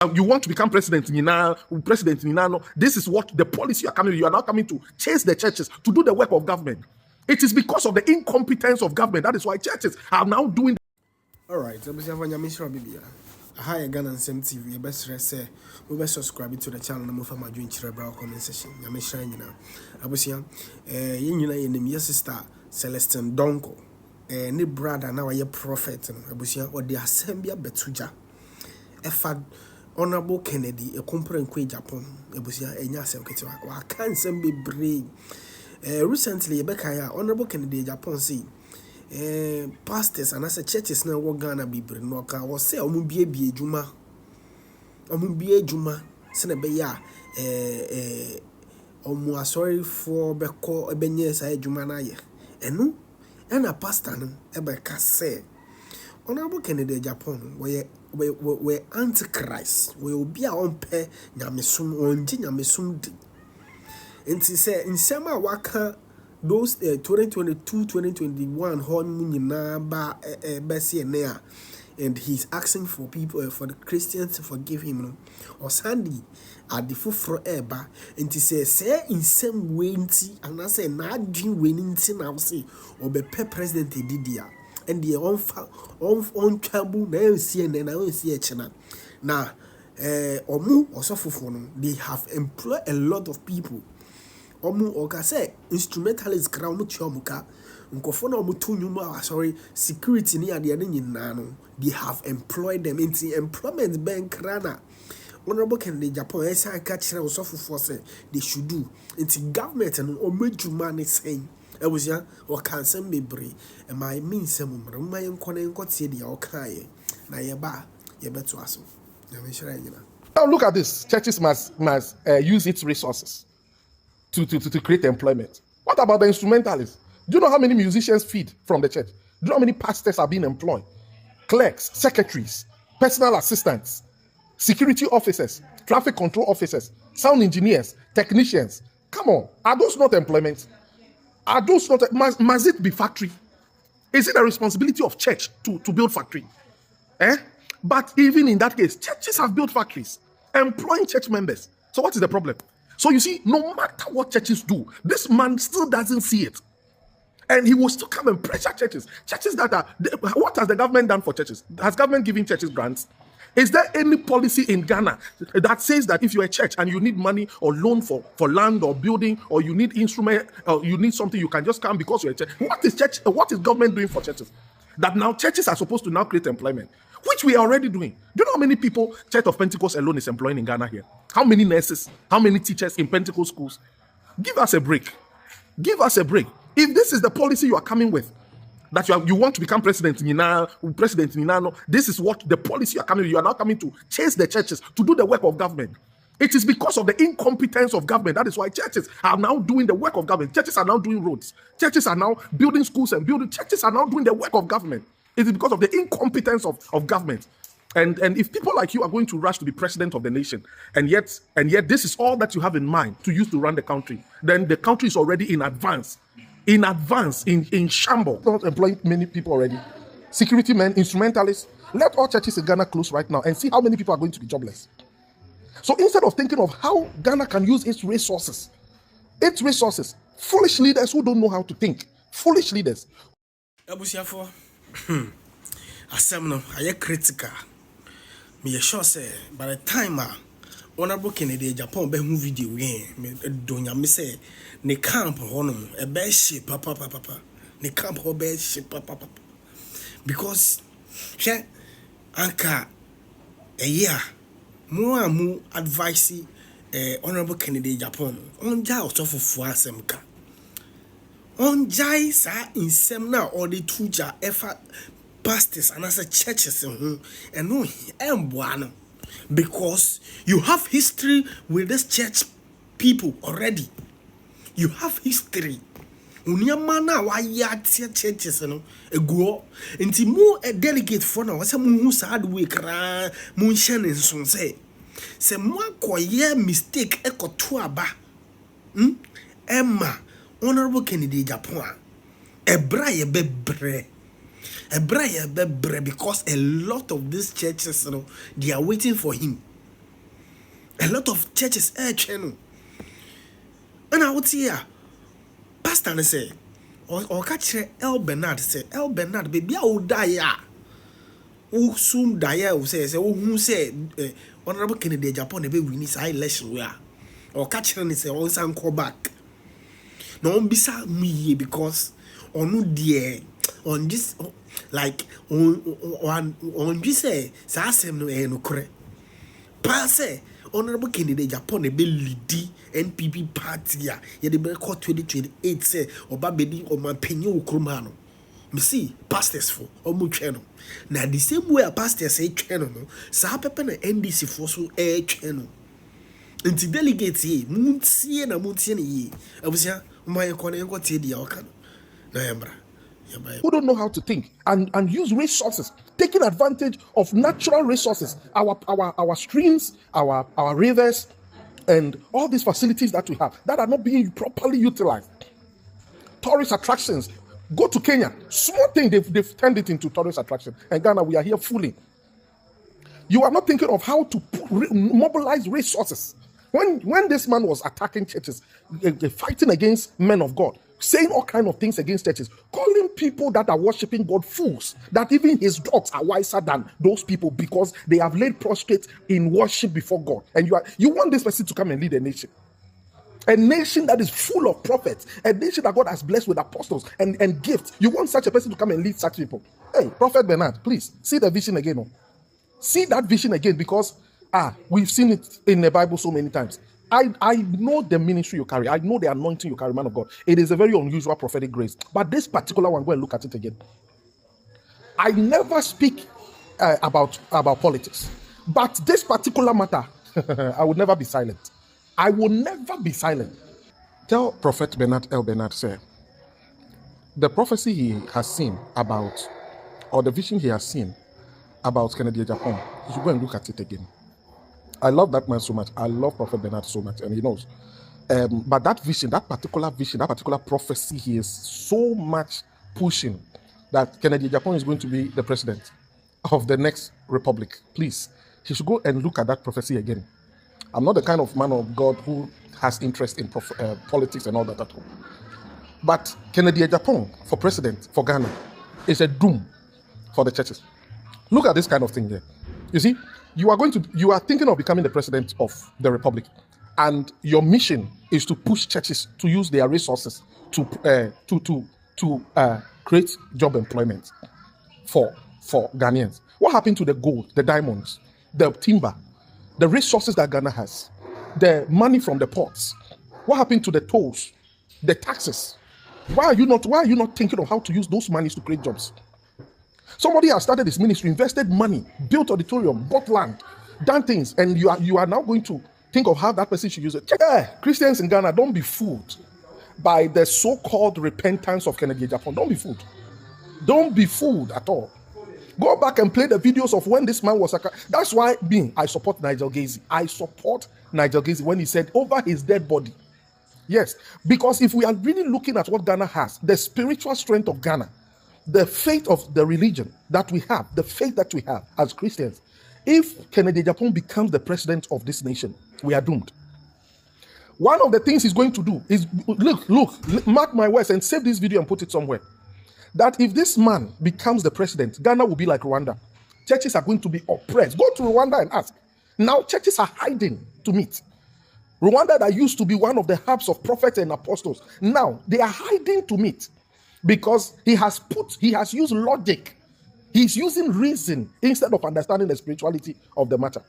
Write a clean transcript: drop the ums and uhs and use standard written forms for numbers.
You want to become president in Inano. This is what the policy you are coming. You are now coming to chase the churches to do the work of government. It is because of the incompetence of government. That is why churches are now doing. All right, so hi Ghana Nsem TV. You best say we best subscribe to the channel. Mo fama join Br0ther comment section. Ya me shine nyina. Abusia yen nyina yen me sister Celestine D0nkor. Ne brother na wa prophet no. Abusia o de asem bia betuja. Efa Honorable Kennedy e Japan. Abusia enya asem ketewa. Wa kan sem bebre. Recently Ebekaya Honorable Kennedy Japan say pastors and as a churches now work Ghana Br0ther was say omubie juma sene be ya omu asori for beko ebenye sa juma na ye enu na pastor no ebeka say Honorable Kennedy Japan we antichrist we obi a onpe nyamesom onje nyamesom di enti say nsema waka those 2022-2021 and he's asking for people for the Christians to forgive him or Sandy at the fufro eba and he say in some way and I say not dream winning now say or be president Didia and the on trouble now see and then I will see a channel now omu also fufono they have employed a lot of people. Omu oka say instrumentalist crown chomuka nkofo na omutu nyuma sorry security ni ade ne nyina no they have employed them into employment bank rana Honorable Kennedy Japan esa aka kire osofo say they should do into government and omedwuma ne sen ewusia o kansem bebre e my mean sem mra my nkone nkotie dia o kan na ye ba ye beto aso ya me shira nyina. Now look at this. Churches must use its resources to create employment. What about the instrumentalists? Do you know how many musicians feed from the church? Do you know how many pastors are being employed? Clerks, secretaries, personal assistants, security officers, traffic control officers, sound engineers, technicians. Come on, are those not employment? Are those not, must it be factory? Is it a responsibility of church to build factory? But even in that case, churches have built factories, employing church members. So what is the problem? So you see, no matter what churches do, this man still doesn't see it. And he will still come and pressure churches. Churches that are, what has the government done for churches? Has government given churches grants? Is there any policy in Ghana that says that if you're a church and you need money or loan for land or building, or you need instrument, or you need something, you can just come because you're a church? What is government doing for churches? That now churches are supposed to now create employment, which we are already doing. Do you know how many people Church of Pentecost alone is employing in Ghana here? How many nurses? How many teachers in Pentecost schools? Give us a break. Give us a break. If this is the policy you are coming with, that you want to become president in Inano, this is what the policy you are coming with. You are now coming to chase the churches to do the work of government. It is because of the incompetence of government. That is why churches are now doing the work of government. Churches are now doing roads. Churches are now building schools and building. Churches are now doing the work of government. It is because of the incompetence of government. And if people like you are going to rush to be president of the nation, and yet this is all that you have in mind to use to run the country, then the country is already in shambles. Not employing many people already. Security men, instrumentalists. Let all churches in Ghana close right now and see how many people are going to be jobless. So instead of thinking of how Ghana can use its resources, foolish leaders who don't know how to think, foolish leaders. Asem no aye critical. Me sure say by the time Honorable Kennedy Japan be hu video me donya me say ne camp hono e be she papa ne camp ho be she papa because she anka a year mu advice Honorable Kennedy Japan on ja otofofo asem ka on jai sa insem na or the tuja efa pastors and as a churches and no embuano because you have history with this church people already. You have history. Unyamana wa ya churches no ego nti mu a delegate for na wase mu hu sad way kra mu hye ne nson se mu akoye mistake ekoto aba Emma Honorable Kennedy Japan ebra ye bebre because a lot of these churches, they are waiting for him. A lot of churches channel. And I would say, pastor say, or catch ElBernard say, ElBernard, baby, I will die. Who soon die, who says, who say, Honorable Kennedy Japan, the baby wins high election. Or catch her and say, oh, son, call back. No, beside me because on dear on this like on this say AsemAba no correct. Pass Honorable Kennedy Japan a lidi NPP party ya the Br0ther 2028 say oba bedi o man penyo ukrumano. Me see pastors for omu channel. Now the same way a pastor say channel no sa pepe na NDC for so channel. Nti delegates ye muntie na ye abusia my corner got the outcome. Who don't know how to think and use resources, taking advantage of natural resources, our streams, our rivers, and all these facilities that we have that are not being properly utilized. Tourist attractions. Go to Kenya. Small thing, they've turned it into tourist attraction. And Ghana, we are here fooling. You are not thinking of how to mobilize resources. When this man was attacking churches, fighting against men of God, saying all kinds of things against churches, calling people that are worshiping God fools, that even his dogs are wiser than those people because they have laid prostrate in worship before God. And you want this person to come and lead a nation that is full of prophets, a nation that God has blessed with apostles and gifts. You want such a person to come and lead such people? Hey, Prophet Bernard, please see the vision again. Oh. See that vision again, because we've seen it in the Bible so many times. I know the ministry you carry. I know the anointing you carry, man of God. It is a very unusual prophetic grace. But this particular one, go and look at it again. I never speak about politics. But this particular matter, I would never be silent. I will never be silent. Tell Prophet ElBernard, say, the prophecy he has seen about, or the vision he has seen about Kennedy Japan, you should go and look at it again. I love that man so much. I love Prophet Bernard so much, and he knows. But that vision, that particular prophecy, he is so much pushing that Kennedy Japan is going to be the president of the next republic. Please, he should go and look at that prophecy again. I'm not the kind of man of God who has interest in politics and all that at all. But Kennedy Japan for president for Ghana is a doom for the churches. Look at this kind of thing here. You see, you are thinking of becoming the president of the republic, and your mission is to push churches to use their resources to create job employment for Ghanaians. What happened to the gold, the diamonds, the timber, the resources that Ghana has, the money from the ports? What happened to the tolls, the taxes? Why are you not thinking of how to use those monies to create jobs? Somebody has started this ministry, invested money, built auditorium, bought land, done things, and you are now going to think of how that person should use it. Christians in Ghana, don't be fooled by the so-called repentance of Kennedy Japan. Don't be fooled. Don't be fooled at all. Go back and play the videos of when this man was. That's why I support Nigel Gacy. I support Nigel Gacy when he said over his dead body. Yes, because if we are really looking at what Ghana has, the spiritual strength of Ghana, the faith of the religion that we have, the faith that we have as Christians, if Kennedy Japan becomes the president of this nation, we are doomed. One of the things he's going to do is, look, mark my words and save this video and put it somewhere, that if this man becomes the president, Ghana will be like Rwanda. Churches are going to be oppressed. Go to Rwanda and ask. Now churches are hiding to meet. Rwanda, that used to be one of the hubs of prophets and apostles, now they are hiding to meet. Because he has used logic. He's using reason instead of understanding the spirituality of the matter.